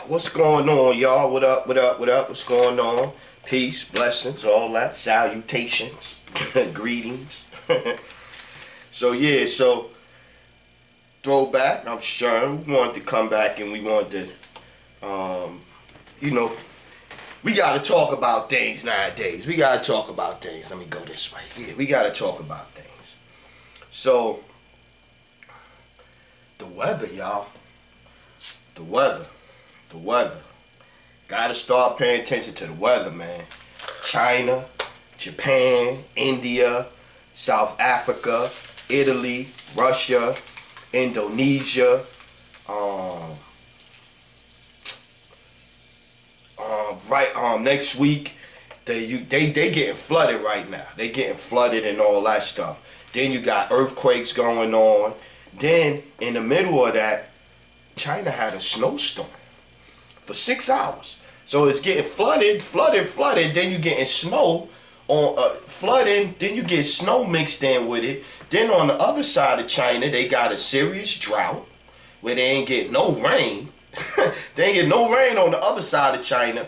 What's going on, y'all? What up, what up, what up? What's going on? Peace, blessings, all that. Salutations, greetings. So throwback, I'm sure. We wanted to come back and we wanted to, you know, we got to talk about things nowadays. We got to talk about things. Let me go this way. Yeah, we got to talk about things. So, the weather, y'all. The weather. The weather. Gotta start paying attention to the weather, man. China, Japan, India, South Africa, Italy, Russia, Indonesia, next week they getting flooded right now. They getting flooded and all that stuff. Then you got earthquakes going on. Then in the middle of that, China had a snowstorm for 6 hours. So it's getting flooded. Then you getting snow on flooding. Then you get snow mixed in with it. Then on the other side of China, they got a serious drought where they ain't get no rain. They ain't get no rain on the other side of China.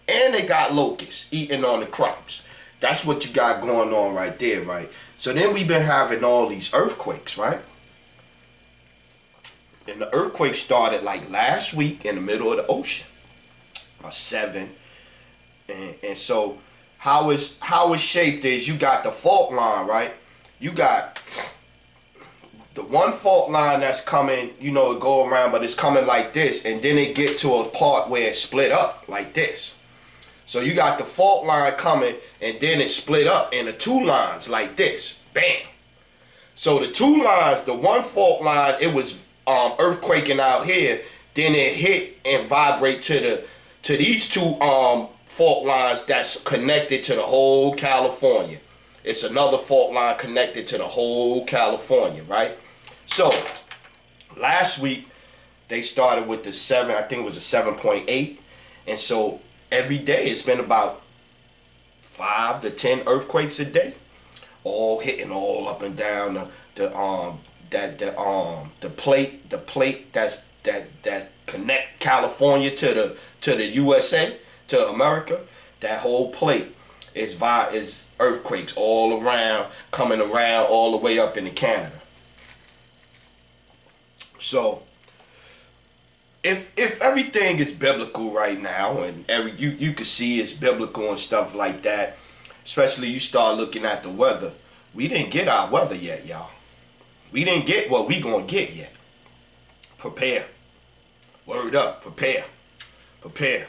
And they got locusts eating on the crops. That's what you got going on right there, right? So then we've been having all these earthquakes, right? And the earthquake started like last week in the middle of the ocean. A 7. And so how it's shaped is you got the fault line, right? You got the one fault line that's coming, it go around, but it's coming like this, and then it get to a part where it split up like this. So you got the fault line coming, and then it split up into 2 lines like this. Bam. So the 2 lines, the one fault line, it was earthquaking out here. Then it hit and vibrate to these 2 fault lines that's connected to the whole California. It's another fault line connected to the whole California, right? So last week they started with the 7. I think it was a 7.8, and so every day it's been about 5 to 10 earthquakes a day, all hitting all up and down the plate that connect California to the USA, to America. That whole plate is earthquakes all around, coming around all the way up into Canada. So if everything is biblical right now, and you can see it's biblical and stuff like that, especially you start looking at the weather, we didn't get our weather yet, y'all. We didn't get what we gonna get yet. Prepare. Word up. Prepare.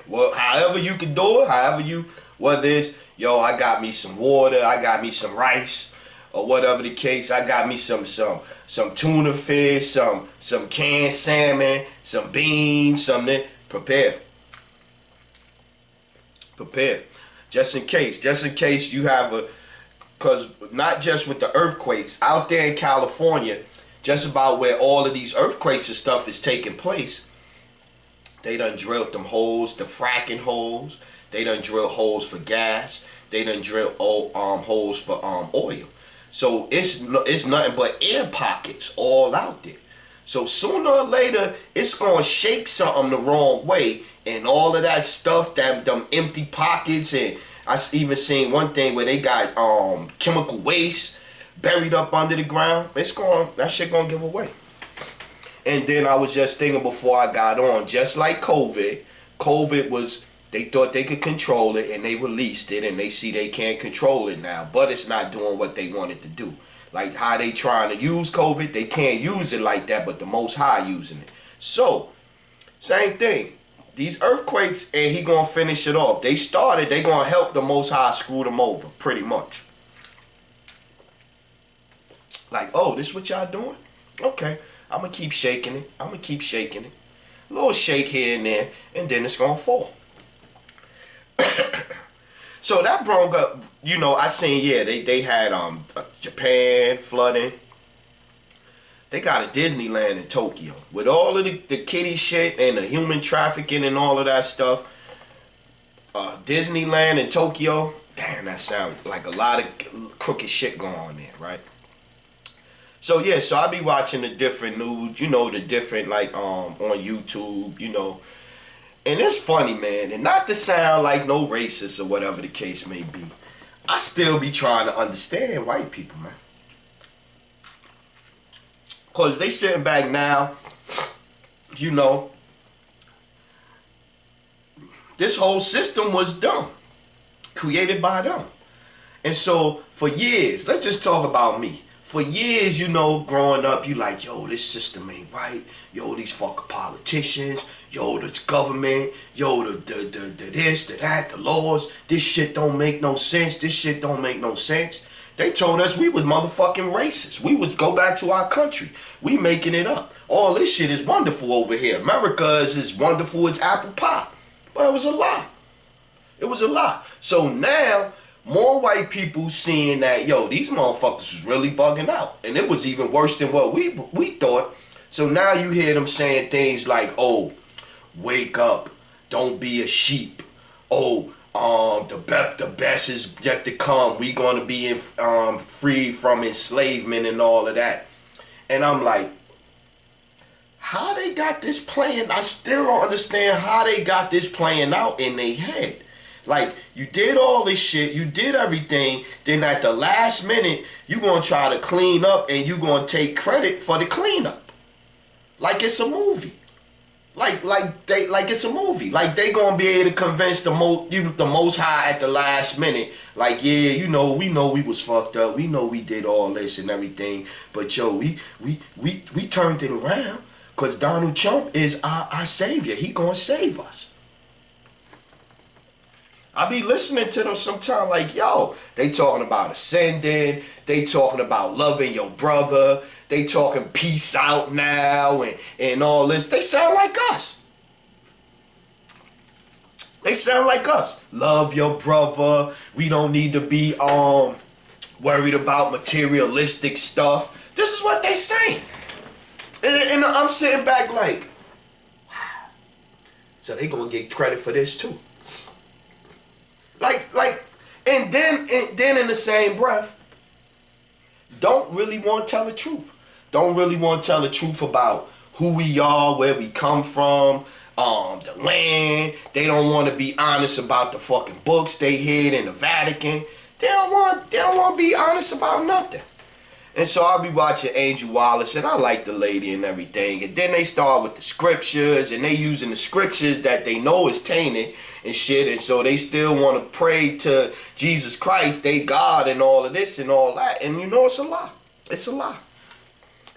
Well, however you can do it, whether it's, I got me some water, I got me some rice, or whatever the case, I got me some tuna fish, some canned salmon, some beans, something. Prepare. Just in case you have because not just with the earthquakes, out there in California, just about where all of these earthquakes and stuff is taking place, they done drilled them holes, the fracking holes. They done drilled holes for gas. They done drilled holes for oil. So it's nothing but air pockets all out there. So sooner or later, it's gonna shake something the wrong way, and all of that stuff, them empty pockets, and I even seen one thing where they got chemical waste buried up under the ground. That shit gonna give away. And then I was just thinking before I got on, just like COVID was, they thought they could control it and they released it, and they see they can't control it now, but it's not doing what they wanted to do. Like how they trying to use COVID, they can't use it like that, but the Most High using it. So, same thing. These earthquakes, and he gonna finish it off. They gonna help the Most High screw them over, pretty much. Like, oh, this what y'all doing? Okay. I'm going to keep shaking it. A little shake here and there, and then it's going to fall. So that brought up, I seen, they had Japan flooding. They got a Disneyland in Tokyo. With all of the kiddie shit and the human trafficking and all of that stuff, Disneyland in Tokyo, damn, that sounds like a lot of crooked shit going on there, right? So yeah, so I be watching the different news, the different on YouTube, And it's funny, man, and not to sound like no racist or whatever the case may be, I still be trying to understand white people, man. Because they sitting back now, you know, this whole system was dumb, created by them. And so for years, let's just talk about me. For years, you know, growing up, you like, yo, this system ain't right. Yo, these fucking politicians. Yo, this government. Yo, the this, the that, the laws. This shit don't make no sense. This shit don't make no sense. They told us we was motherfucking racist. We would go back to our country. We making it up. All this shit is wonderful over here. America is as wonderful as apple pie. But it was a lie. It was a lie. So now, more white people seeing that, yo, these motherfuckers was really bugging out. And it was even worse than what we thought. So now you hear them saying things like, oh, wake up. Don't be a sheep. Oh, the best is yet to come. We gonna be free from enslavement and all of that. And I'm like, how they got this playing? I still don't understand how they got this playing out in their head. Like, you did all this shit, you did everything, then at the last minute, you gonna try to clean up and you gonna take credit for the cleanup. Like it's a movie. Like it's a movie. Like they gonna be able to convince the most high at the last minute. Like, yeah, you know we was fucked up. We know we did all this and everything. But yo, we turned it around. Cause Donald Trump is our savior. He gonna save us. I be listening to them sometimes like, yo, they talking about ascending. They talking about loving your brother. They talking peace out now and all this. They sound like us. They sound like us. Love your brother. We don't need to be worried about materialistic stuff. This is what they saying. And I'm sitting back like, wow. So they gonna get credit for this too. Like, and then in the same breath, don't really want to tell the truth. Don't really want to tell the truth about who we are, where we come from, the land. They don't want to be honest about the fucking books they hid in the Vatican. They don't want to be honest about nothing. And so I'll be watching Angel Wallace, and I like the lady and everything. And then they start with the scriptures, and they using the scriptures that they know is tainted and shit. And so they still want to pray to Jesus Christ, they God, and all of this and all that. And you know it's a lie. It's a lie.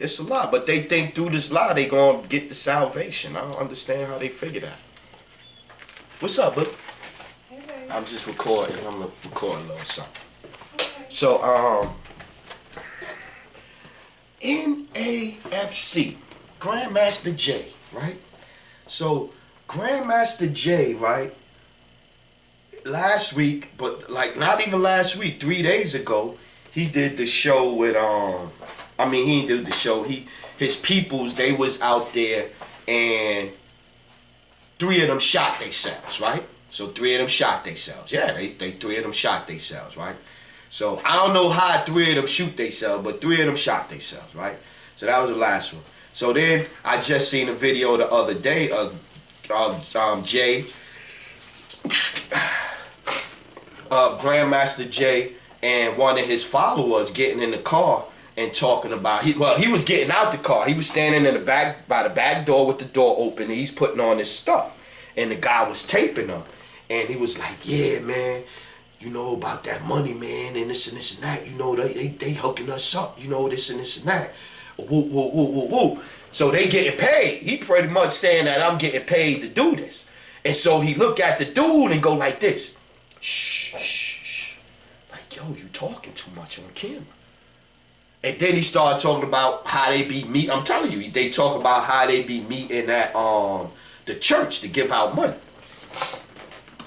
It's a lie. But they think through this lie they gonna get the salvation. I don't understand how they figure that. What's up, bud? Hey, baby. I'm just recording. I'm gonna record a little something. Okay. So NAFC, Grandmaster Jay, right? So Grandmaster Jay, right? Last week, but like not even last week, 3 days ago, he did the show with he did the show. His peoples, they was out there, and 3 of them shot themselves, right? So 3 of them shot themselves. Yeah, they 3 of them shot themselves, right? So I don't know how 3 of them shoot themselves, but 3 of them shot themselves, right? So that was the last one. So then I just seen a video the other day of Jay, of Grandmaster Jay and one of his followers getting in the car and talking about he was getting out the car. He was standing in the back by the back door with the door open, and he's putting on his stuff, and the guy was taping him, and he was like, yeah, man, you know about that money, man, and this and that, you know, they hooking us up, you know, this and that. Woo, woo, woo, woo, woo. So they getting paid. He pretty much saying that I'm getting paid to do this. And so he look at the dude and go like this. Shh, shh, shh. Like, yo, you talking too much on camera. And then he started talking about how they be meet. I'm telling you, they talk about how they be meeting at the church to give out money.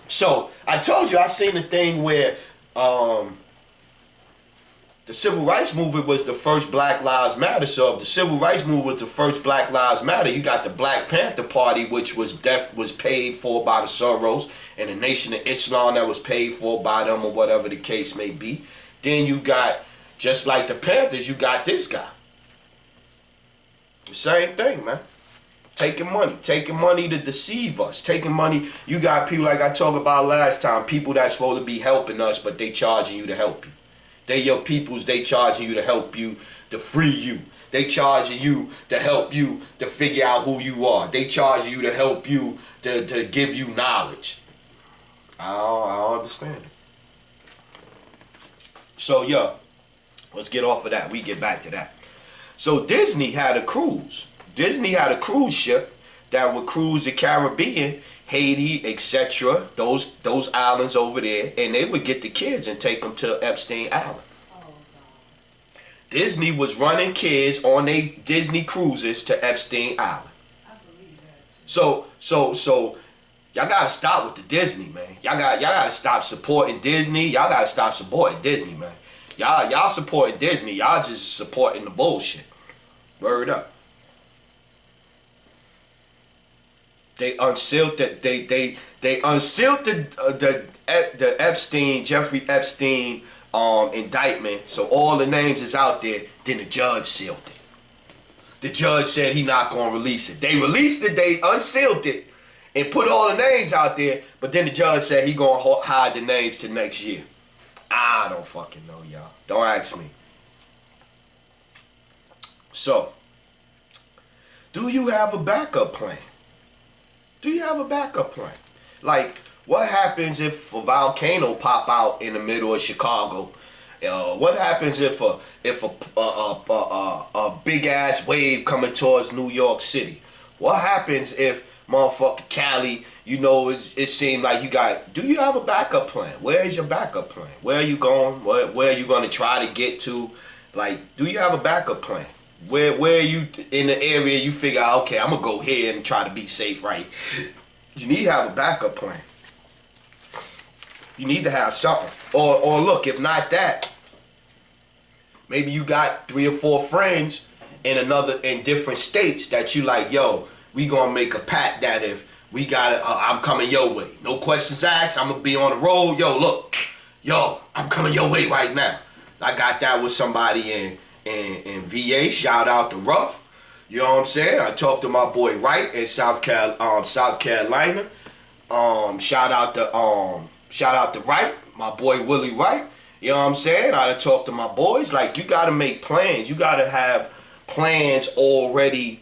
So I told you I seen the thing where the Civil Rights Movement was the first Black Lives Matter. So if the Civil Rights Movement was the first Black Lives Matter, you got the Black Panther Party, which was paid for by the Soros, and the Nation of Islam that was paid for by them, or whatever the case may be. Then you got, just like the Panthers, you got this guy. The same thing, man. Taking money to deceive us. Taking money. You got people like I talked about last time. People that's supposed to be helping us, but they charging you to help you. They your peoples. They charging you to help you, to free you. They charging you to help you to figure out who you are. They charging you to help you to give you knowledge. I don't understand it. So yeah, let's get off of that. We get back to that. So Disney had a cruise. Disney had a cruise ship that would cruise the Caribbean, Haiti, etc. Those islands over there, and they would get the kids and take them to Epstein Island. Disney was running kids on their Disney cruises to Epstein Island. So y'all gotta stop with the Disney, man. Y'all gotta stop supporting Disney. Y'all gotta stop supporting Disney, man. Y'all supporting Disney. Y'all just supporting the bullshit. Word up. They unsealed the Epstein, Jeffrey Epstein indictment, so all the names is out there. Then the judge sealed it. The judge said he not gonna release it. They released it, they unsealed it, and put all the names out there, but then the judge said he gonna hide the names till next year. I don't fucking know, y'all. Don't ask me. So, do you have a backup plan? Do you have a backup plan? Like, what happens if a volcano pop out in the middle of Chicago? What happens if a big ass wave coming towards New York City? What happens if motherfucking Cali, you know, it seemed like you got, do you have a backup plan? Where is your backup plan? Where are you going? Where are you going to try to get to? Like, do you have a backup plan? Where are you in the area you figure out, okay, I'm going to go here and try to be safe, right? You need to have a backup plan. You need to have something. Or look, if not that, maybe you got 3 or 4 friends in different states that you like, yo, we gonna make a pact that if we gotta, I'm coming your way. No questions asked, I'm gonna be on the road. Yo, look, I'm coming your way right now. I got that with somebody in VA, shout out to Ruff. You know what I'm saying? I talked to my boy Wright in South Carolina. Shout out to Wright, my boy Willie Wright. You know what I'm saying? I talked to my boys. Like, you gotta make plans. You gotta have plans already.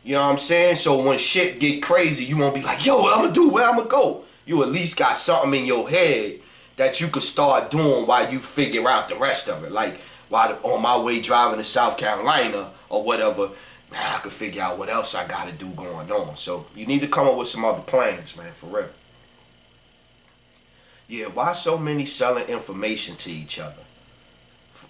You know what I'm saying? So when shit get crazy, you won't be like, yo, what I'm gonna do? Where I'm gonna go? You at least got something in your head that you could start doing while you figure out the rest of it. Like, while on my way driving to South Carolina or whatever, I could figure out what else I gotta do going on. So you need to come up with some other plans, man, for real. Yeah, why so many selling information to each other?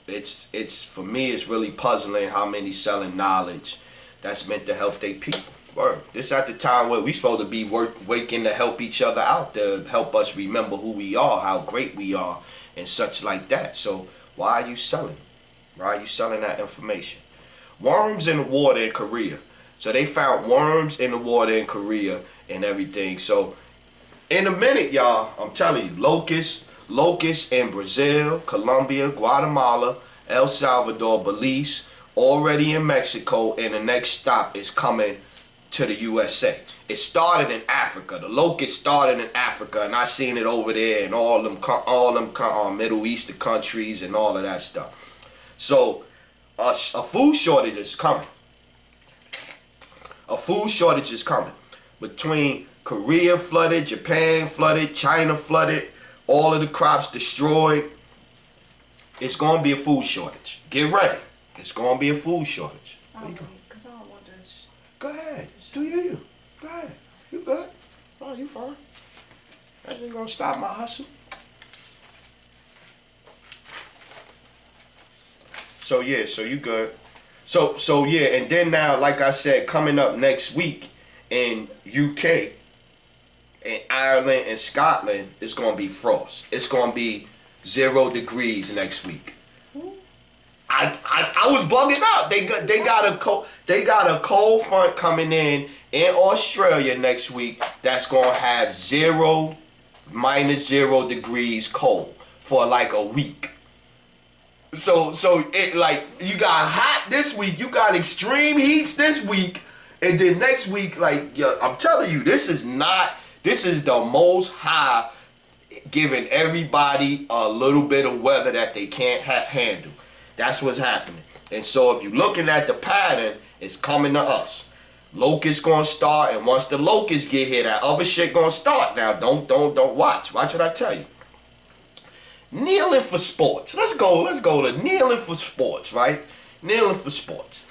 It's for me, it's really puzzling how many selling knowledge that's meant to help their people. Word. This at the time where we supposed to be working to help each other out, to help us remember who we are, how great we are, and such like that. So why are you selling? Why are you selling that information? Worms in the water in Korea. So they found worms in the water in Korea and everything. So in a minute, y'all, I'm telling you, locusts in Brazil, Colombia, Guatemala, El Salvador, Belize, already in Mexico, and the next stop is coming to the USA. It started in Africa. The locust started in Africa, and I seen it over there in all them Middle Eastern countries and all of that stuff. So a food shortage is coming. A food shortage is coming. Between Korea flooded, Japan flooded, China flooded, all of the crops destroyed, it's going to be a food shortage. Get ready. It's going to be a food shortage. Okay, because I don't want this. Go ahead. Do you. Go ahead. You good. Oh, you fine. That ain't going to stop my hustle. So, yeah, so you good. So yeah, and then now, like I said, coming up next week in UK, in Ireland and Scotland, it's going to be frost. It's going to be 0 degrees next week. I was bugging out. They got a cold front coming in Australia next week that's going to have -0 degrees cold for like a week. So it like, you got hot this week, you got extreme heats this week, And then next week, like, yo, I'm telling you, this is the Most High giving everybody a little bit of weather that they can't handle. That's what's happening. And so if you're looking at the pattern, it's coming to us. Locusts gonna start, and once the locusts get here, that other shit gonna start. Now, don't watch. Watch what I tell you. Kneeling for sports. Let's go to kneeling for sports, right? Kneeling for sports.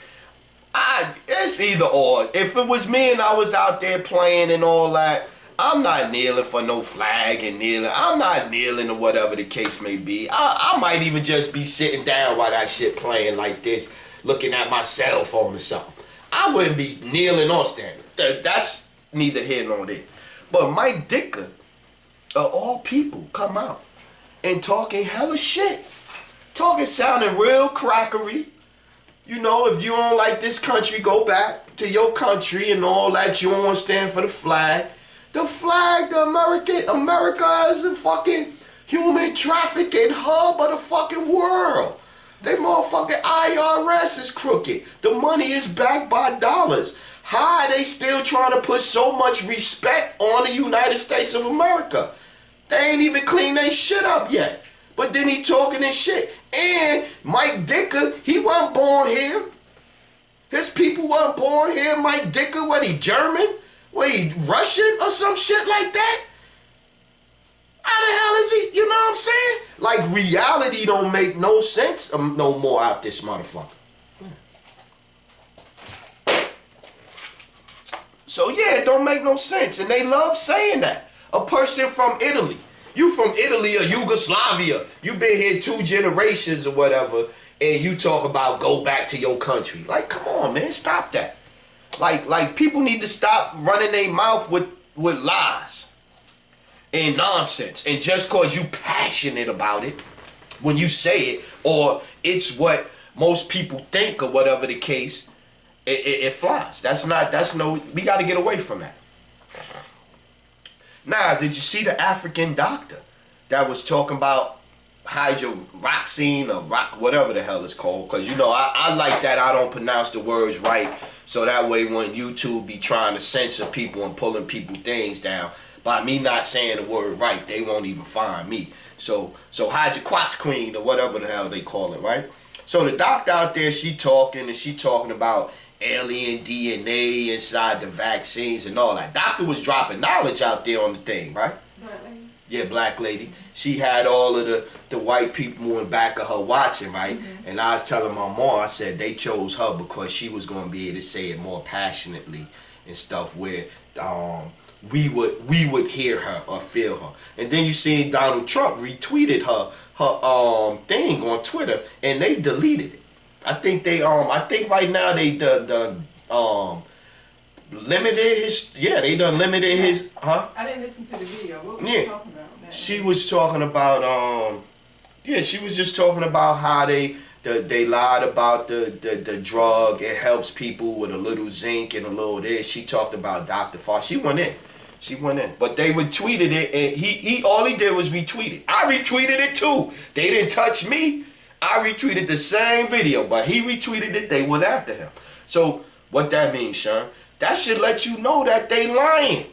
It's either or. If it was me and I was out there playing and all that, I'm not kneeling for no flag and kneeling. I'm not kneeling or whatever the case may be. I might even just be sitting down while that shit playing like this, looking at my cell phone or something. I wouldn't be kneeling or standing. That's neither here nor there. But Mike Dicker, of all people, come out and talking hella shit. Talking, sounding real crackery. You know, if you don't like this country, go back to your country and all that. You don't want to stand for the flag. The flag, America is a fucking human trafficking hub of the fucking world. They motherfucking IRS is crooked. The money is backed by dollars. How are they still trying to put so much respect on the United States of America? They ain't even cleaned their shit up yet. But then he talking this shit. And Mike Dicker, he wasn't born here. His people wasn't born here. Mike Dicker, what, he German? What, he Russian or some shit like that? How the hell is he? You know what I'm saying? Like, reality don't make no sense no more out this motherfucker. So yeah, it don't make no sense. And they love saying that. A person from Italy. You from Italy or Yugoslavia. You been here 2 generations or whatever. And you talk about go back to your country. Like, come on, man. Stop that. Like people need to stop running their mouth with lies and nonsense. And just cause you passionate about it when you say it, or it's what most people think or whatever the case, it flies. We got to get away from that. Now, did you see the African doctor that was talking about hydroxyzine or whatever the hell it's called? Because, you know, I like that I don't pronounce the words right, so that way when YouTube be trying to censor people and pulling people things down, by me not saying the word right, they won't even find me. So hydroxyzine or whatever the hell they call it, right? So the doctor out there, she talking about alien DNA inside the vaccines and all that. Doctor was dropping knowledge out there on the thing, right? Black lady. Yeah, black lady. She had all of the white people in back of her watching, right? Mm-hmm. And I was telling my mom, I said they chose her because she was going to be able to say it more passionately and stuff, where we would hear her or feel her. And then you see Donald Trump retweeted her thing on Twitter, and they deleted it. I think right now they done limited his. Yeah, they done limited his. Huh? I didn't listen to the video. What were you talking about? She was talking about she was just talking about how they lied about the drug. It helps people with a little zinc and a little this. She talked about Dr. Farr. She went in. But they retweeted it, and he all he did was retweet it. I retweeted it too. They didn't touch me. I retweeted the same video, but he retweeted it. They went after him. So what that means, Sean? That should let you know that they lying.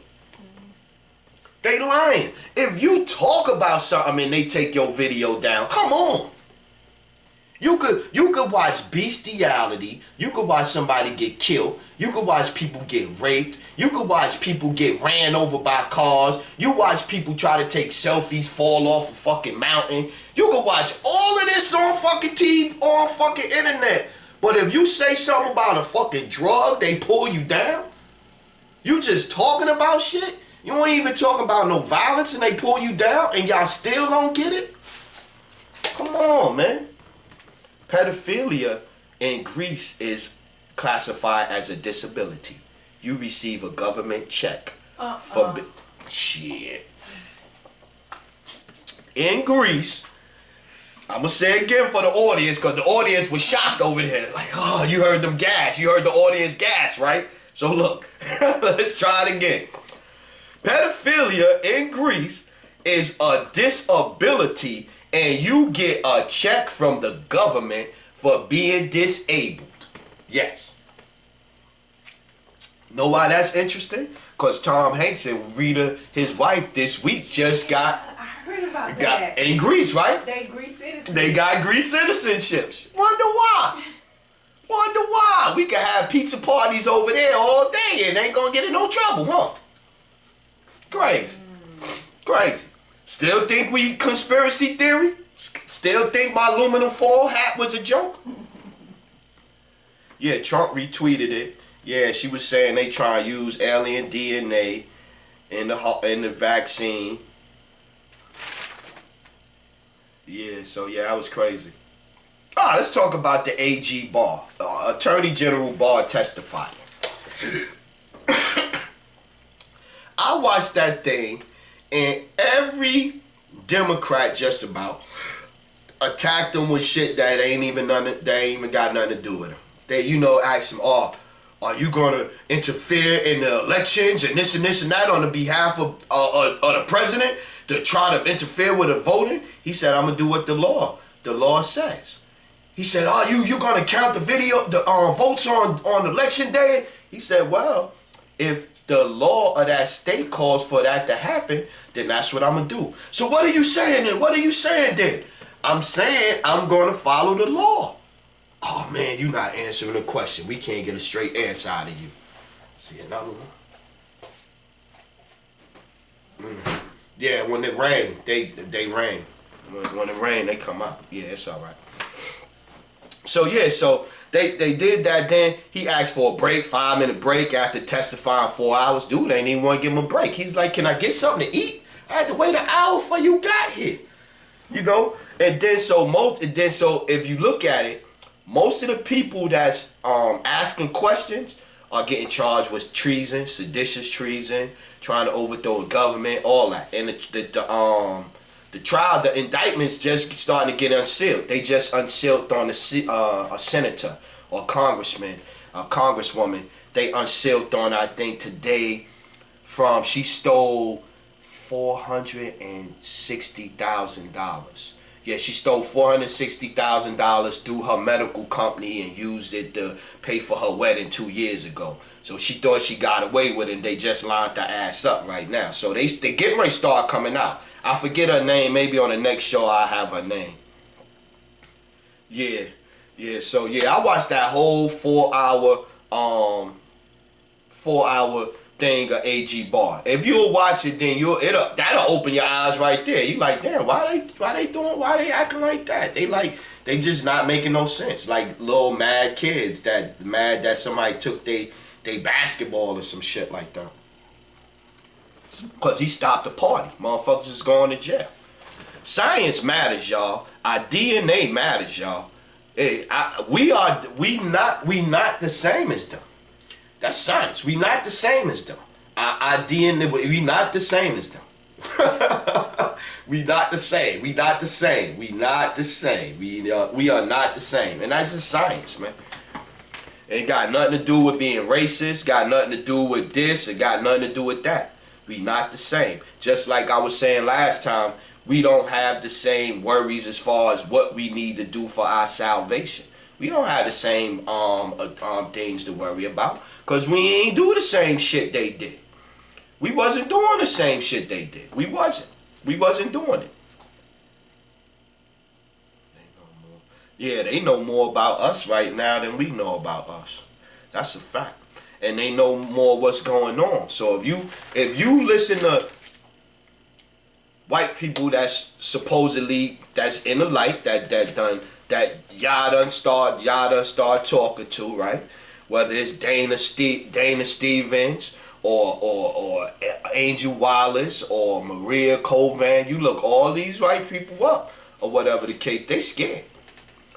They lying. If you talk about something and they take your video down, come on. You could watch bestiality. You could watch somebody get killed. You could watch people get raped. You could watch people get ran over by cars. You watch people try to take selfies, fall off a fucking mountain. You could watch all of this on fucking TV, on fucking internet. But if you say something about a fucking drug, they pull you down. You just talking about shit. You ain't even talking about no violence, and they pull you down, and y'all still don't get it? Come on, man. Pedophilia in Greece is classified as a disability. You receive a government check for shit. In Greece, I'm gonna say it again for the audience, because the audience was shocked over there. Like, oh, you heard them gas. You heard the audience gas, right? So look, let's try it again. Pedophilia in Greece is a disability, and you get a check from the government for being disabled. Yes. Know why that's interesting? Because Tom Hanks and Rita, his wife, this week just got I heard about that. in Greece, right? They Greece citizens. They got Greece citizenships. Wonder why? Wonder why? We could have pizza parties over there all day and ain't gonna get in no trouble, huh? Crazy. Crazy. Still think we conspiracy theory? Still think my aluminum foil hat was a joke? Yeah, Trump retweeted it. Yeah, she was saying they try to use alien DNA in the vaccine. Yeah, so yeah, that was crazy. Let's talk about the AG Barr. Attorney General Barr testified. I watched that thing, and every Democrat just about attacked him with shit that ain't even got nothing to do with him. They, asked him, are you gonna interfere in the elections and this and that on the behalf of the president to try to interfere with the voting? He said, I'm gonna do what the law says. He said, you gonna count the votes on election day? He said, well, if the law of that state calls for that to happen, then that's what I'm gonna do. So what are you saying then? What are you saying then? I'm saying I'm gonna follow the law. Oh man, you're not answering the question. We can't get a straight answer out of you. See another one? Yeah, when it rain, they rain. When it rain, they come out. Yeah, it's all right. So yeah, so they did that. Then he asked for a break, 5-minute break after testifying 4 hours. Dude ain't even want to give him a break. He's like, can I get something to eat? I had to wait an hour before you got here. And then so if you look at it, most of the people that's asking questions are getting charged with treason, seditious treason, trying to overthrow a government, all that. And the trial, the indictments just starting to get unsealed. They just unsealed on a senator or congressman, a congresswoman. They unsealed on, I think today, she stole $460,000. Yeah, she stole $460,000 through her medical company and used it to pay for her wedding 2 years ago. So she thought she got away with it, and they just lined her ass up right now. So they getting ready to start coming out. I forget her name. Maybe on the next show I'll have her name. Yeah. So yeah, I watched that whole 4 hour thing of AG Barr. If you'll watch it, then that'll open your eyes right there. You like, damn, why they acting like that? They just not making no sense. Like little mad kids that mad that somebody took they basketball or some shit like that. Cause he stopped the party. Motherfuckers is going to jail. Science matters, y'all. Our DNA matters, y'all. We not the same as them. That's science. We not the same as them. Our DNA, we not the same as them. We not the same. We not the same. We not the same. We are not the same. And that's just science, man. It got nothing to do with being racist. Got nothing to do with this. It got nothing to do with that. We not the same. Just like I was saying last time, we don't have the same worries as far as what we need to do for our salvation. We don't have the same things to worry about. Because we ain't do the same shit they did. We wasn't doing the same shit they did. We wasn't doing it. Yeah, they know more about us right now than we know about us. That's a fact. And they know more what's going on. So if you listen to white people that's supposedly that's in the light that y'all done start talking to, right? Whether it's Dana Stevens or Angel Wallace or Maria Covan, you look all these white people up or whatever the case, they scared.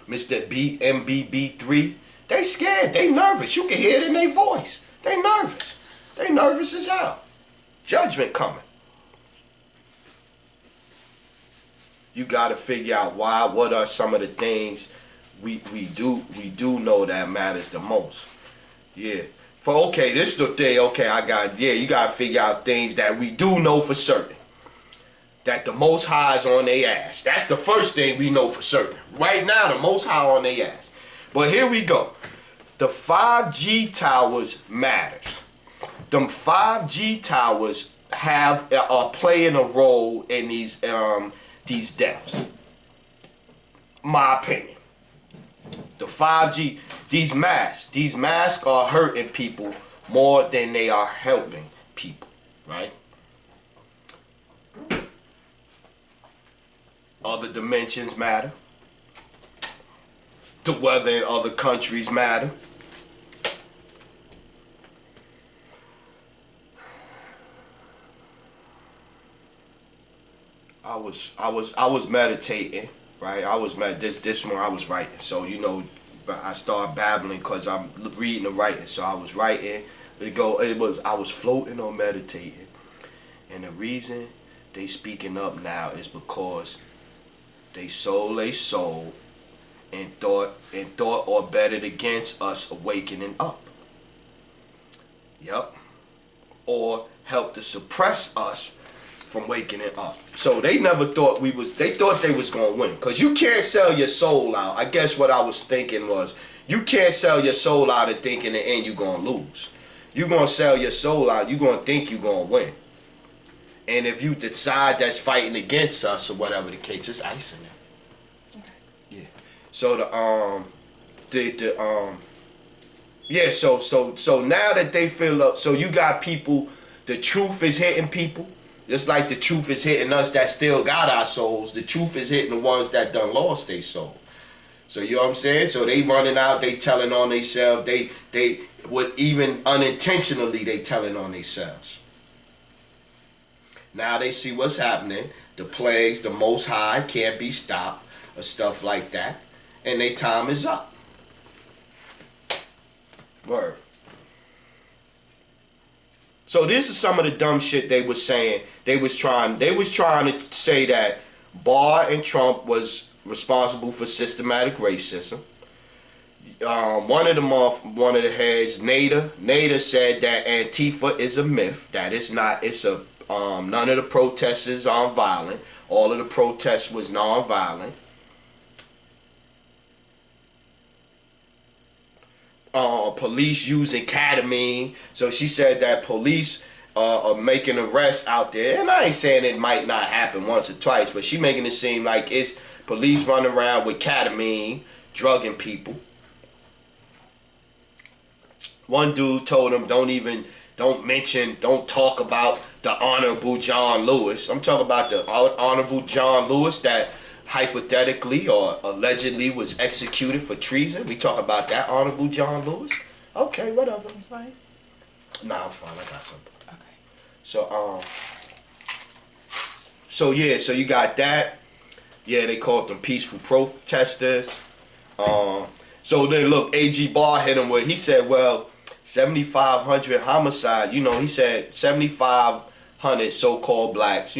Mr. MBB3, they scared, they nervous. You can hear it in their voice. They nervous. They nervous as hell. Judgment coming. You got to figure out what are some of the things we do know that matters the most. Yeah. This is the thing, you got to figure out things that we do know for certain. That the Most High is on their ass. That's the first thing we know for certain. Right now, the Most High on their ass. But here we go. The 5G towers matters. them 5G towers are playing a role in these deaths. My opinion. The 5G, these masks are hurting people more than they are helping people, right? Other dimensions matter. The weather in other countries matter. I was meditating, right? This one I was writing. So I started babbling because I'm reading and writing. So I was writing. I was floating or meditating, and the reason they speaking up now is because they sold their soul and thought or betted against us awakening up. Yep. Or helped to suppress us from waking up. So they never thought they thought they was gonna win. Cause you can't sell your soul out. I guess what I was thinking was, you can't sell your soul out and think in the end you're gonna lose. You're gonna sell your soul out, you're gonna think you're gonna win. And if you decide that's fighting against us or whatever the case, it's ice in there. Okay. Yeah. So so now that they feel up, so you got people, the truth is hitting people. Just like the truth is hitting us that still got our souls, the truth is hitting the ones that done lost their soul. So you know what I'm saying? So they running out, they telling on themselves, they would even unintentionally they telling on themselves. Now they see what's happening, the plagues, the Most High can't be stopped, or stuff like that, and their time is up. Word. So this is some of the dumb shit they was saying. They was trying to say that Barr and Trump was responsible for systematic racism. One of the heads, Nader said that Antifa is a myth. That it's not. It's a none of the protesters are violent. All of the protests was non-violent. Police using ketamine. So she said that police are making arrests out there. And I ain't saying it might not happen once or twice, but she making it seem like it's police running around with ketamine, drugging people. One dude told him, don't talk about the Honorable John Lewis. I'm talking about the Honorable John Lewis that hypothetically or allegedly was executed for treason. We talk about that Honorable John Lewis. Okay, whatever. Spice? Nah, I'm fine. I got something. Okay. So you got that. Yeah, they called them peaceful protesters. So then look, A.G. Barr hit him with, he said, well, 7,500 homicide. He said 7,500 so-called blacks,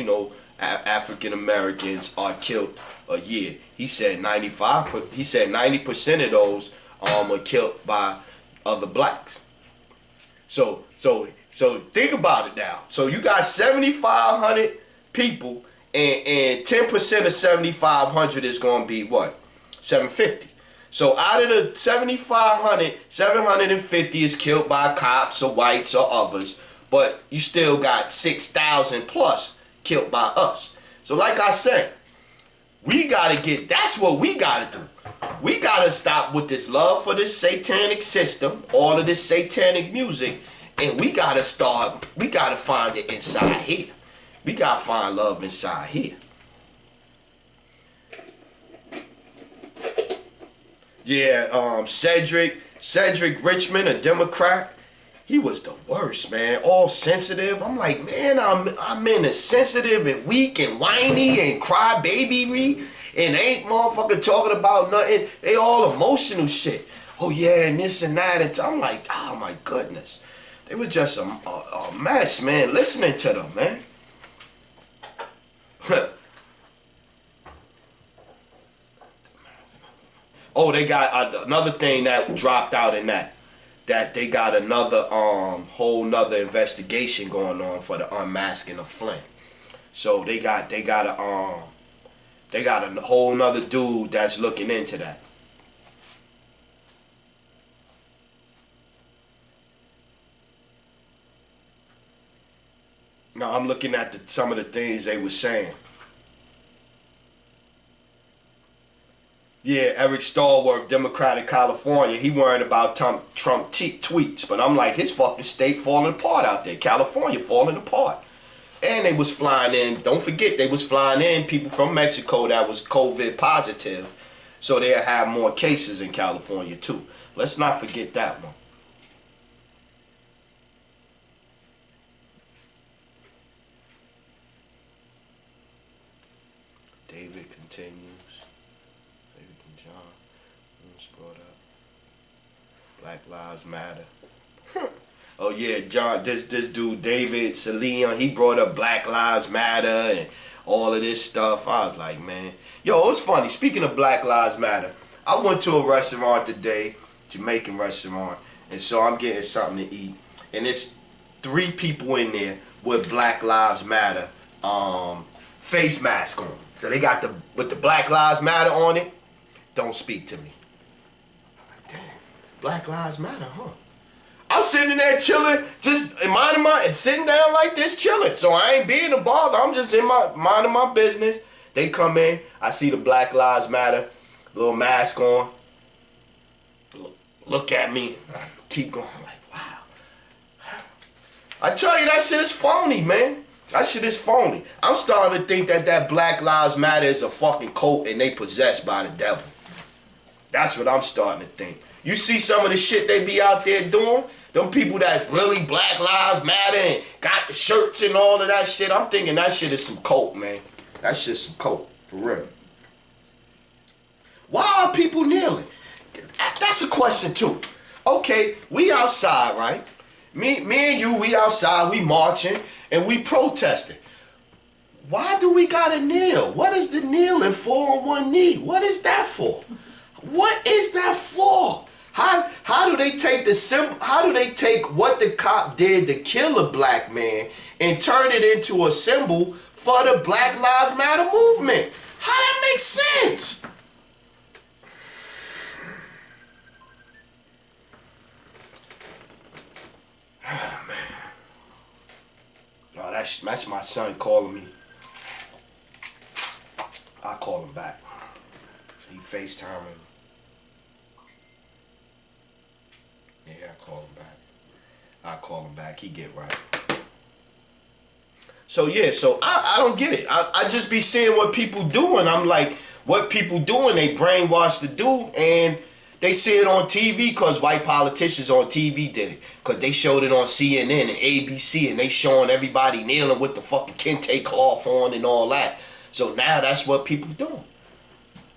African Americans are killed a year. He said 95. He said 90% of those are killed by other blacks. So think about it now. So you got 7,500 people, and 10% of 7,500 is going to be what? 750. So out of the 7,500, 750 is killed by cops or whites or others, but you still got 6,000 plus killed by us. So like I said, that's what we gotta do. We gotta stop with this love for this satanic system, all of this satanic music, and we gotta find it inside here. We gotta find love inside here. Yeah, Cedric Richmond, a Democrat, he was the worst, man. All sensitive. I'm like, man, I'm in a sensitive and weak and whiny and crybaby, and ain't motherfucker talking about nothing. They all emotional shit. Oh yeah, and this and that. And I'm like, oh my goodness. They were just a mess, man. Listening to them, man. Oh, they got another thing that dropped out in that they got another whole nother investigation going on for the unmasking of Flynn. So they got a whole nother dude that's looking into that. No, I'm looking at some of the things they were saying. Yeah, Eric Stallworth, Democratic California, he worried about Trump tweets. But I'm like, his fucking state falling apart out there. California falling apart. And they was flying in, don't forget, they was flying in people from Mexico that was COVID positive. So they'll have more cases in California too. Let's not forget that one. David continues. David and John. Who's brought up? Black Lives Matter. Oh yeah, John, this dude, David Saleem, he brought up Black Lives Matter and all of this stuff. I was like, man. Yo, it's funny. Speaking of Black Lives Matter, I went to a restaurant today, Jamaican restaurant, and so I'm getting something to eat. And it's 3 people in there with Black Lives Matter face mask on. So they got with the Black Lives Matter on it. Don't speak to me. I'm like, damn, Black Lives Matter, huh? I'm sitting there chilling, just minding and sitting down like this, chilling. So I ain't being a bother. I'm just minding my business. They come in. I see the Black Lives Matter little mask on. Look at me. Keep going. I'm like, wow. I tell you, that shit is phony, man. That shit is phony. I'm starting to think that Black Lives Matter is a fucking cult and they possessed by the devil. That's what I'm starting to think. You see some of the shit they be out there doing? Them people that's really Black Lives Matter and got the shirts and all of that shit. I'm thinking that shit is some cult, man. That shit's some cult, for real. Why are people kneeling? That's a question too. Okay, we outside, right? Me and you, we outside, we marching, and we protesting. Why do we gotta kneel? What is the kneeling for on one knee? What is that for? What is that for? How do they take the symbol? How do they take what the cop did to kill a black man and turn it into a symbol for the Black Lives Matter movement? How that makes sense? Oh, man. Oh, that's my son calling me. I'll call him back. He FaceTiming. Yeah, I'll call him back. He get right. So yeah, so I don't get it. I just be seeing what people do, and I'm like, what people doing, they brainwashed to do, and they see it on TV because white politicians on TV did it. Because they showed it on CNN and ABC, and they showing everybody kneeling with the fucking kente cloth on and all that. So now that's what people doing.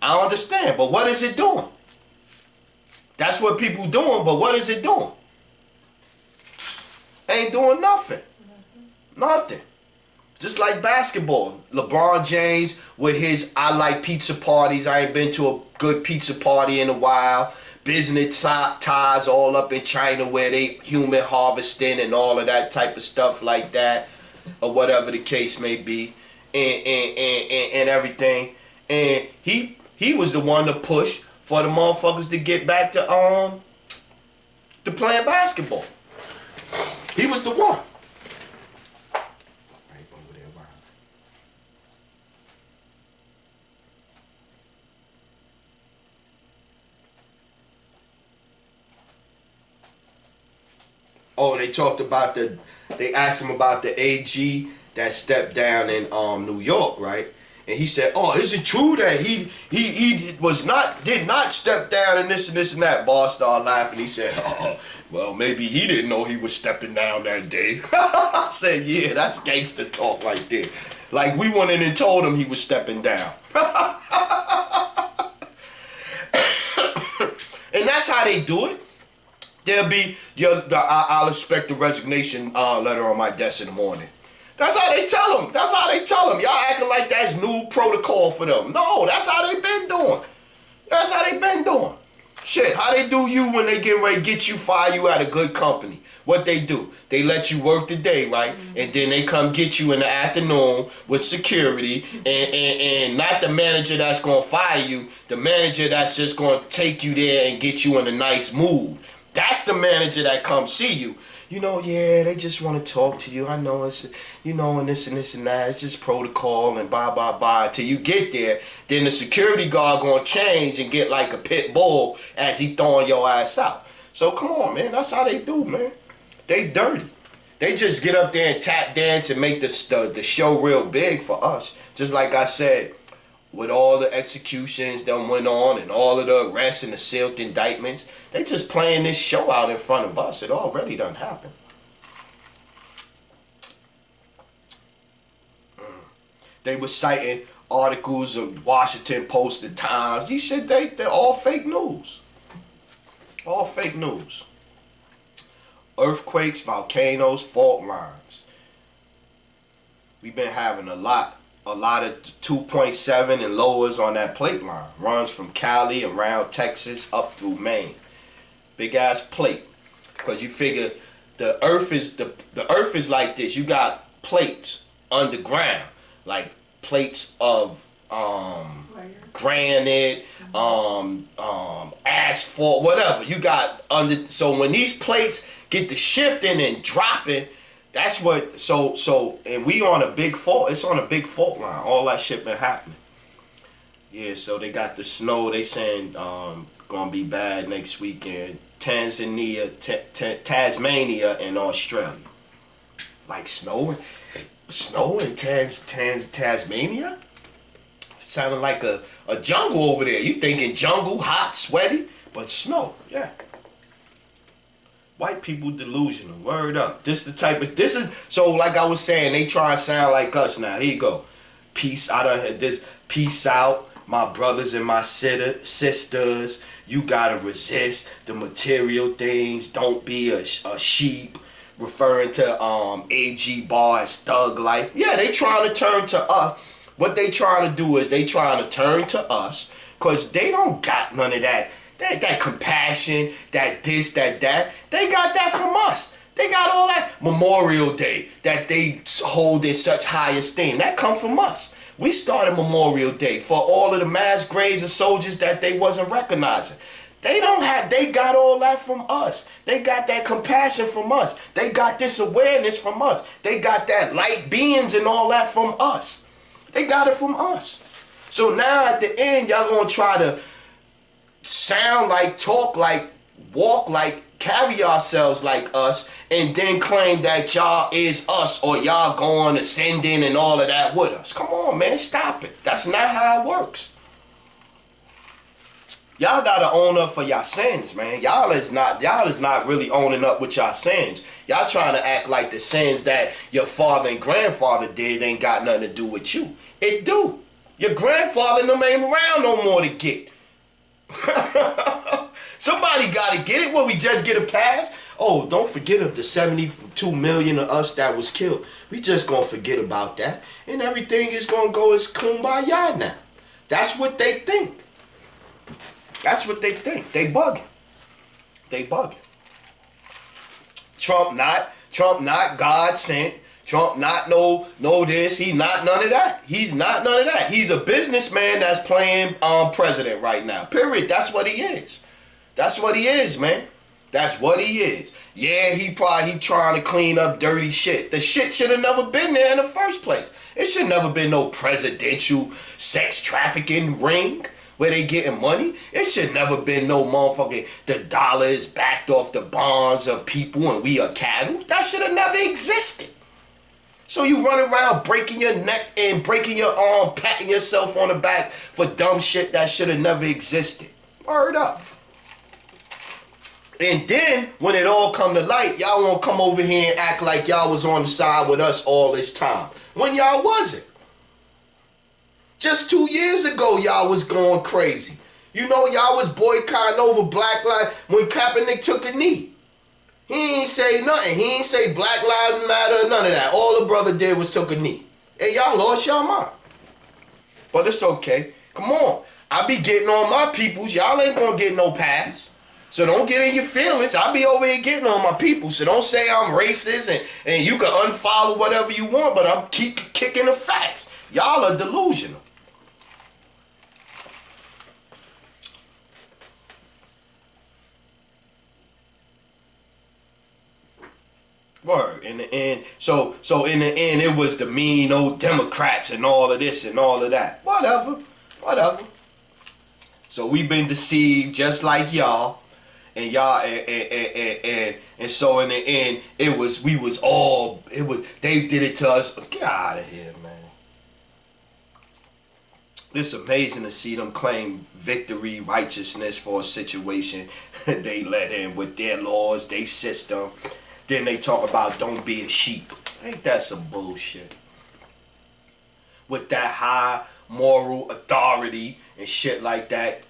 I don't understand, but what is it doing? That's what people doing, but what is it doing? Ain't doing nothing. Nothing. Just like basketball. LeBron James with his I like pizza parties. I ain't been to a good pizza party in a while. Business ties all up in China where they human harvesting and all of that type of stuff like that. Or whatever the case may be. And everything. And he was the one to push for the motherfuckers to get back to playing basketball. He was the one. Oh, they talked about they asked him about the AG that stepped down in New York, right? And he said, "Oh, is it true that he did not step down and this and that?" Boss started laughing. He said, "Oh, well, maybe he didn't know he was stepping down that day." I said, "Yeah, that's gangster talk right there. Like we went in and told him he was stepping down." And that's how they do it. There'll be I'll expect the resignation letter on my desk in the morning. That's how they tell them. That's how they tell them. Y'all acting like that's new protocol for them. No, that's how they been doing. That's how they been doing. Shit, how they do you when they get ready to get you, fire you at a good company? What they do? They let you work the day, right? Mm-hmm. And then they come get you in the afternoon with security and not the manager that's going to fire you, the manager that's just going to take you there and get you in a nice mood. That's the manager that comes see you. yeah, they just want to talk to you. I know it's, and this and this and that. It's just protocol and blah, blah, blah. Until you get there, then the security guard going to change and get like a pit bull as he throwing your ass out. So come on, man. That's how they do, man. They dirty. They just get up there and tap dance and make the show real big for us. Just like I said, with all the executions that went on and all of the arrests and the sealed indictments, they just playing this show out in front of us. It already done happened. They were citing articles of Washington Post and Times. These shit, they're all fake news. All fake news. Earthquakes, volcanoes, fault lines. We've been having a lot of 2.7 and lowers on that plate line. Runs from Cali around Texas up through Maine. Big ass plate. Because you figure the earth is like this. You got plates underground, like plates of granite, asphalt, whatever. You got under. So when these plates get to shifting and dropping, that's what. So and we on a big fault. It's on a big fault line. All that shit been happening. Yeah. So they got the snow. They saying gonna be bad next weekend. Tasmania, and Australia. Like snow in Tasmania? Sounding like a jungle over there. You thinking jungle, hot, sweaty, but snow, yeah. White people delusional, word up. So like I was saying, they try to sound like us now. Here you go. Peace out, my brothers and my sisters. You gotta resist the material things. Don't be a sheep. Referring to A.G. Barr as thug life. Yeah, they trying to turn to us. What they trying to do is they trying to turn to us, because they don't got none of that. That compassion, that this, that. They got that from us. They got all that Memorial Day that they hold in such high esteem. That come from us. We started Memorial Day for all of the mass graves of soldiers that they wasn't recognizing. They got all that from us. They got that compassion from us. They got this awareness from us. They got that light beings and all that from us. They got it from us. So now at the end, y'all gonna try to sound like, talk like, walk like, carry yourselves like us, and then claim that y'all is us, or y'all going ascending and all of that with us. Come on, man, stop it. That's not how it works. Y'all gotta own up for y'all sins, man. Y'all is not really owning up with y'all sins. Y'all trying to act like the sins that your father and grandfather did ain't got nothing to do with you. It do. Your grandfather and them ain't around no more to get. Somebody gotta get it. Will we just get a pass? Oh, don't forget of the 72 million of us that was killed. We just gonna forget about that, and everything is gonna go as kumbaya now. That's what they think. That's what they think. They bugging. They bugging. Trump not God sent. Trump not no this. He not none of that. He's not none of that. He's a businessman that's playing president right now. Period. That's what he is. That's what he is, man. That's what he is. Yeah, he trying to clean up dirty shit. The shit should have never been there in the first place. It should never been no presidential sex trafficking ring where they getting money. It should never been no motherfucking the dollar is backed off the bonds of people and we are cattle. That should have never existed. So you run around breaking your neck and breaking your arm, patting yourself on the back for dumb shit that should have never existed. Word up. And then, when it all come to light, y'all won't come over here and act like y'all was on the side with us all this time. When y'all wasn't. Just 2 years ago, y'all was going crazy. You know, y'all was boycotting over Black Lives when Kaepernick took a knee. He ain't say nothing. He ain't say Black Lives Matter, none of that. All the brother did was took a knee. And y'all lost y'all mind. But it's okay. Come on. I be getting on my peoples. Y'all ain't gonna get no pass. So don't get in your feelings. I'll be over here getting on my people. So don't say I'm racist and you can unfollow whatever you want, but I'm keep kicking the facts. Y'all are delusional. Word. In the end, so in the end, it was the mean old Democrats and all of this and all of that. Whatever, whatever. So we've been deceived just like y'all, and y'all, and so in the end, they did it to us. Get out of here, man. It's amazing to see them claim victory, righteousness for a situation they let in with their laws, their system. Then they talk about don't be a sheep. Ain't that some bullshit? With that high moral authority and shit like that,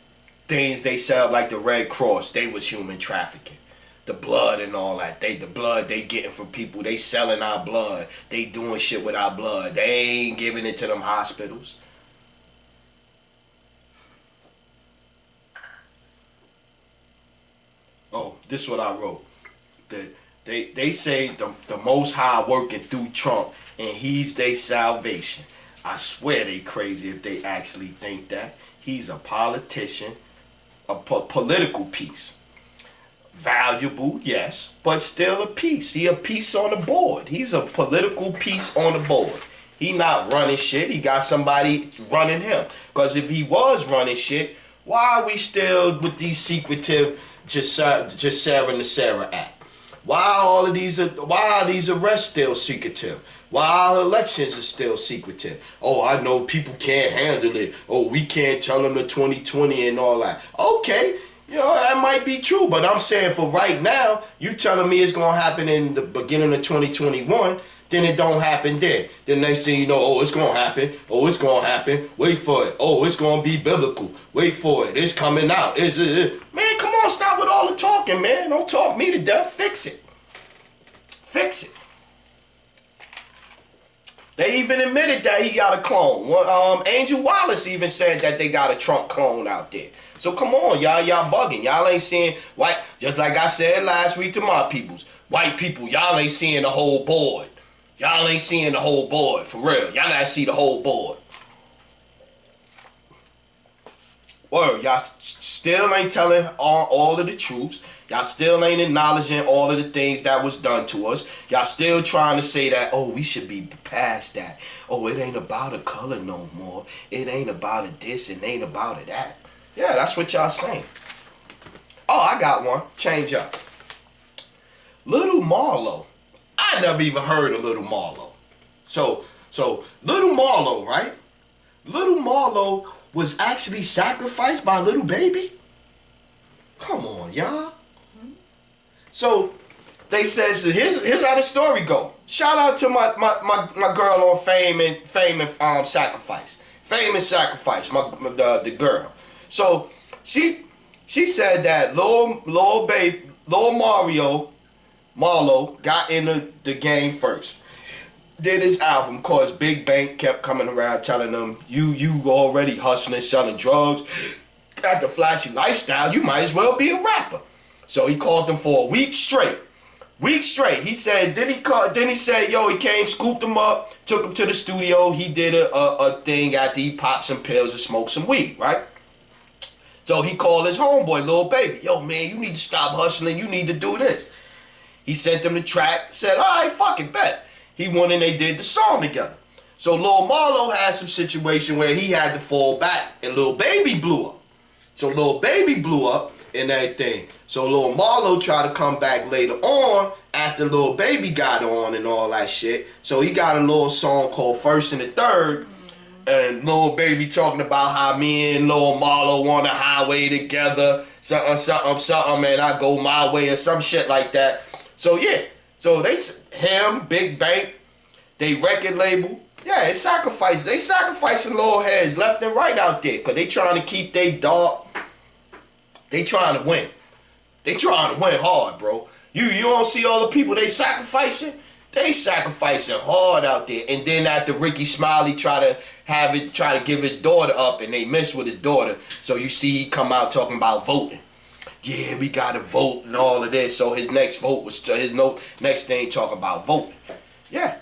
things they sell like the Red Cross, they was human trafficking. The blood and all that. The blood they getting from people. They selling our blood. They doing shit with our blood. They ain't giving it to them hospitals. Oh, this is what I wrote. They say the Most High working through Trump and he's their salvation. I swear they crazy if they actually think that. He's a politician, a political piece. Valuable, yes, but still a piece. He a piece on the board. He's a political piece on the board. He not running shit. He got somebody running him. Because if he was running shit, why are we still with these secretive Sarah and Sarah Act? Why are these arrests still secretive? Why our elections are still secretive? Oh, I know people can't handle it. Oh, we can't tell them the 2020 and all that. Okay, that might be true, but I'm saying for right now, you telling me it's gonna happen in the beginning of 2021, then it don't happen then. The next thing you know, oh, it's gonna happen. Oh, it's gonna happen. Wait for it. Oh, it's gonna be biblical. Wait for it. It's coming out. Man, come on, stop with all the talking, man. Don't talk me to death. Fix it. Fix it. They even admitted that he got a clone. Angel Wallace even said that they got a Trump clone out there. So come on, y'all bugging. Y'all ain't seeing white, just like I said last week to my peoples. White people, y'all ain't seeing the whole board. Y'all ain't seeing the whole board, for real. Y'all gotta see the whole board. Word, y'all still ain't telling all of the truths. Y'all still ain't acknowledging all of the things that was done to us. Y'all still trying to say that, oh, we should be past that. Oh, it ain't about a color no more. It ain't about a this, it ain't about a that. Yeah, that's what y'all saying. Oh, I got one. Change up. Little Marlo. I never even heard of Little Marlo. So Little Marlo, right? Little Marlo was actually sacrificed by Little Baby? Come on, y'all. So they said, so here's how the story go. Shout out to my girl on Fame and Sacrifice. Fame and Sacrifice, the girl. So she said that Lil Marlo got into the game first. Did his album cause Big Bank kept coming around telling him, you already hustling, selling drugs, got the flashy lifestyle, you might as well be a rapper. So he called him for a week straight. He said, then he said, yo, he came, scooped him up, took him to the studio. He did a thing after he popped some pills and smoked some weed, right? So he called his homeboy, Lil Baby. Yo, man, you need to stop hustling. You need to do this. He sent them the track, said, all right, fuck it, bet. He went and they did the song together. So Lil Marlo had some situation where he had to fall back and Lil Baby blew up. So Lil Baby blew up and everything. So Lil Marlo tried to come back later on after Lil Baby got on and all that shit. So he got a little song called First and the Third. And Lil Baby talking about how me and Lil Marlo on the highway together. Something, and I go my way or some shit like that. So yeah. So him, Big Bank, they record label. Yeah, it's sacrifice. They sacrificing little heads left and right out there. Because they trying to keep they dark. They trying to win. They trying to win hard, bro. You don't see all the people they sacrificing? They sacrificing hard out there. And then after Ricky Smiley try to give his daughter up and they mess with his daughter. So you see he come out talking about voting. Yeah, we gotta vote and all of this. So his next vote was next thing talking about voting. Yeah.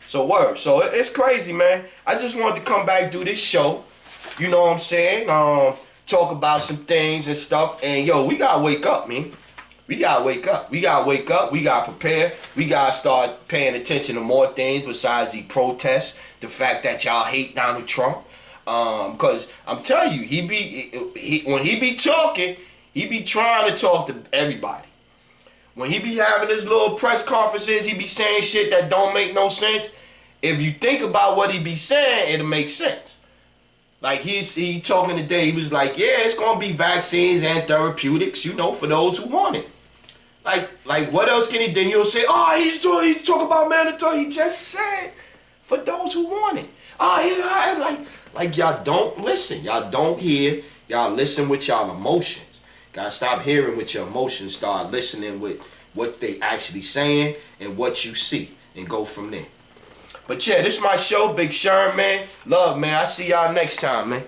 So word. So it's crazy, man. I just wanted to come back do this show. You know what I'm saying? Talk about some things and stuff. And yo, we gotta wake up, man. We gotta wake up. We gotta wake up. We gotta prepare. We gotta start paying attention to more things besides the protests. The fact that y'all hate Donald Trump. Because I'm telling you, when he be talking, he be trying to talk to everybody. When he be having his little press conferences, he be saying shit that don't make no sense. If you think about what he be saying, it'll make sense. Like he talking today, he was like, yeah, it's gonna be vaccines and therapeutics, you know, for those who want it. Like what else can he do? You'll say, oh, he's talking about mandatory. He just said for those who want it. Oh, like y'all don't listen. Y'all don't hear. Y'all listen with y'all emotions. Gotta stop hearing with your emotions. Start listening with what they actually saying and what you see, and go from there. But yeah, this is my show, Big Sherm, man. Love, man. I see y'all next time, man.